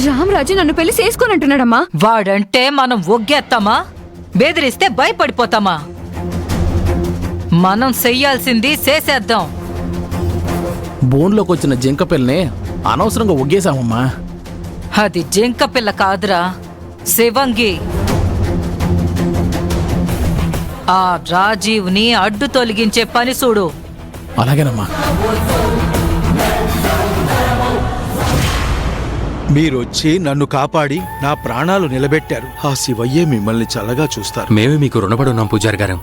రామరాజు నన్ను పెళ్లి చేసుకోనంటున్నాడమ్మా. వాడంటే మనం ఒగ్గేస్తామా, బెదిరిస్తే భయపడిపోతామా? మనం చెయ్యాల్సింది చేసేద్దాం. బోన్లోకి వచ్చిన జింక పిల్లని అనవసరంగా ఒగ్గేశామమ్మా. అది జింక పిల్ల కాదురా, శివంగి. ఆ రాజీవ్ని అడ్డు తొలగించే పని చూడు. అలాగేనమ్మా. మీరొచ్చి నన్ను కాపాడి నా ప్రాణాలు నిలబెట్టారు. ఆ శివయ్యే మిమ్మల్ని చల్లగా చూస్తారు. మేమే మీకు రుణపడి ఉన్నాం పూజారి గారు.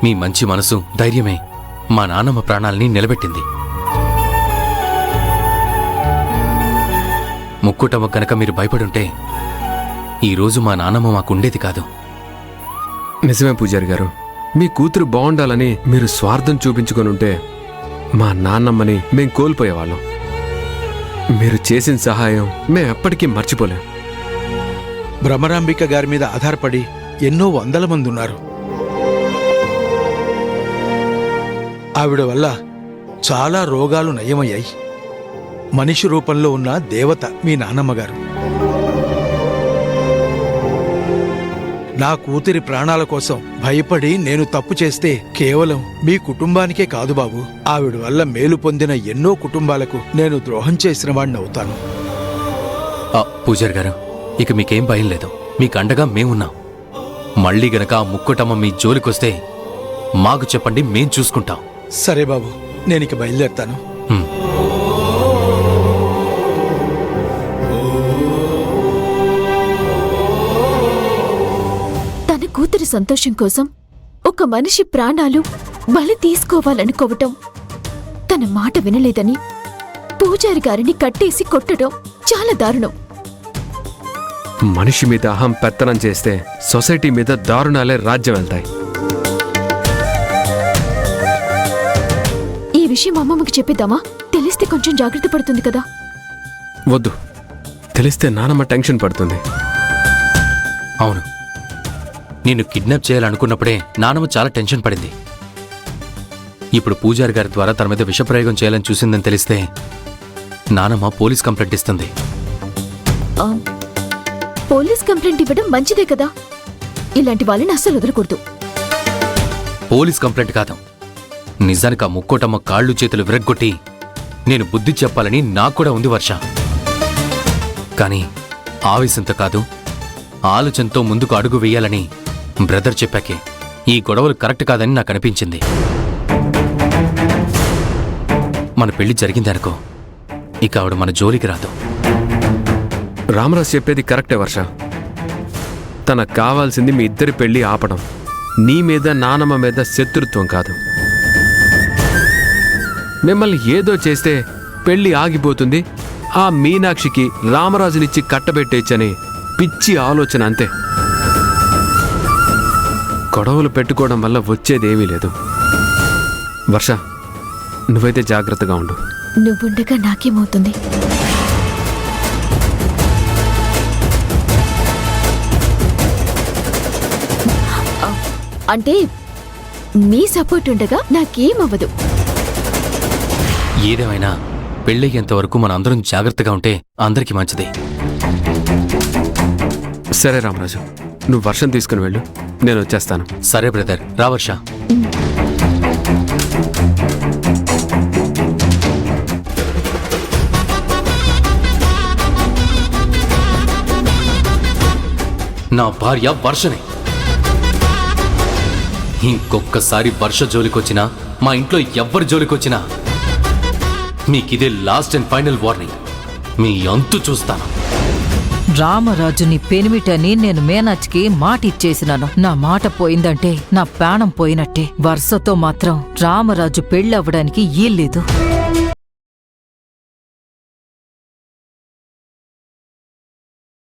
మీ మంచి మనసు, ధైర్యమే మా నాన్నమ్మ ప్రాణాలని నిలబెట్టింది. ముక్కుటమ్మ కనుక మీరు భయపడుంటే ఈరోజు మా నాన్నమ్మ మాకుండేది కాదు. నిజమే పూజారి గారు, మీ కూతురు బాగుండాలని మీరు స్వార్థం చూపించుకొనుంటే మా నాన్నమ్మని మేం కోల్పోయేవాళ్ళం. మీరు చేసిన సహాయం మేం ఎప్పటికీ మర్చిపోలేం. భ్రమరాంబిక గారి మీద ఆధారపడి ఎన్నో వందల మంది ఉన్నారు. ఆవిడ వల్ల చాలా రోగాలు నయమయ్యాయి. మనిషి రూపంలో ఉన్న దేవత మీ నాన్నమ్మగారు. నా కూతురి ప్రాణాల కోసం భయపడి నేను తప్పు చేస్తే కేవలం మీ కుటుంబానికే కాదు బాబు, ఆవిడ వల్ల మేలు పొందిన ఎన్నో కుటుంబాలకు నేను ద్రోహం చేసిన వాడిని అవుతాను. పూజారి గారు, ఇక మీకేం భయం లేదు. మీకు అండగా మేమున్నాం. మళ్ళీ గనక ఆ ముక్కుటమ్మ మీ జోలికొస్తే మాకు చెప్పండి, మేం చూసుకుంటాం. సరే బాబు, నేనిక బయలుదేరతాను. తన కూతురి సంతోషం కోసం ఒక మనిషి ప్రాణాలు బలి తీసుకోవాలనుకోవటం, తన మాట వినలేదని పూజారి గారిని కట్టేసి కొట్టడం చాలా దారుణం. మనిషి మీద అహం పెత్తనం చేస్తే సొసైటీ మీద దారుణాలే రాజ్యం వెళ్తాయి. ఈ విషయం అమ్మమ్మకి చెప్పిద్దామా? తెలిస్తే కొంచెం జాగ్రత్త పడుతుంది కదా. వద్దు, తెలిస్తే నానమ్మ టెన్షన్ పడుతుంది. అవును, నిన్ను కిడ్నాప్ చేయాలనుకున్నప్పుడే నానమ్మ చాలా టెన్షన్ పడింది. ఇప్పుడు పూజారి గారి ద్వారా తన మీద విషప్రయోగం చేయాలని చూసిందని తెలిస్తే నానమ్మ పోలీస్ కంప్లైంట్ ఇస్తుంది. పోలీస్ కంప్లైంట్ ఇవ్వడం మంచిదే కదా. ఇలాంటి వాళ్ళని అస్సలు వదలకూడదు. పోలీస్ కంప్లైంట్ కాదు, నిజానికి ఆ ముక్కోటమ్మ కాళ్ళు చేతులు విరగ్గొట్టి నేను బుద్ధి చెప్పాలని నాకు కూడా ఉంది వర్ష. కానీ ఆవేశంతో కాదు, ఆలోచనతో ముందుకు అడుగు వేయాలని బ్రదర్ చెప్పాకే ఈ గొడవలు కరెక్ట్ కాదని నాకు అనిపించింది. మన పెళ్లి జరిగిందనుకో, ఇక ఆవిడ మన జోలికి రాదు. రామరాజు చెప్పేది కరెక్టే వర్ష. తనకు కావాల్సింది మీ ఇద్దరి పెళ్లి ఆపడం, నీ మీద నానమ్మ మీద శత్రుత్వం కాదు. మిమ్మల్ని ఏదో చేస్తే పెళ్లి ఆగిపోతుంది, ఆ మీనాక్షికి రామరాజునిచ్చి కట్టబెట్టేచ్చని పిచ్చి ఆలోచన అంతే. గొడవలు పెట్టుకోవడం వల్ల వచ్చేదేమీ లేదు. వర్ష, నువ్వైతే జాగ్రత్తగా ఉండు. నువ్వుండగా నాకేమవుతుంది? అంటే మీ సపోర్ట్ ఉండగా నాకేమవ్వదు. ఏదేమైనా పెళ్ళయ్యేంత వరకు మన అందరం జాగ్రత్తగా ఉంటే అందరికీ మంచిది. సరే రామరాజు, నువ్వు వర్షం తీసుకుని వెళ్ళు, నేను వచ్చేస్తాను. సరే బ్రదర్, రా వర్ష. నా భార్య వర్షనే. ఇంకొక్కసారి వర్ష జోలికొచ్చినా, మా ఇంట్లో ఎవ్వరి జోలికొచ్చినా మీకిదే లాస్ట్ అండ్ ఫైనల్ వార్నింగ్. మీ అంతు చూస్తాను. రామరాజుని పెనిమిటని నేను మీనాచికి మాట ఇచ్చేసినాను. నా మాట పోయిందంటే నా ప్రాణం పోయినట్టే. వర్షతో మాత్రం రామరాజు పెళ్ళవ్వడానికి ఈల్లేదు.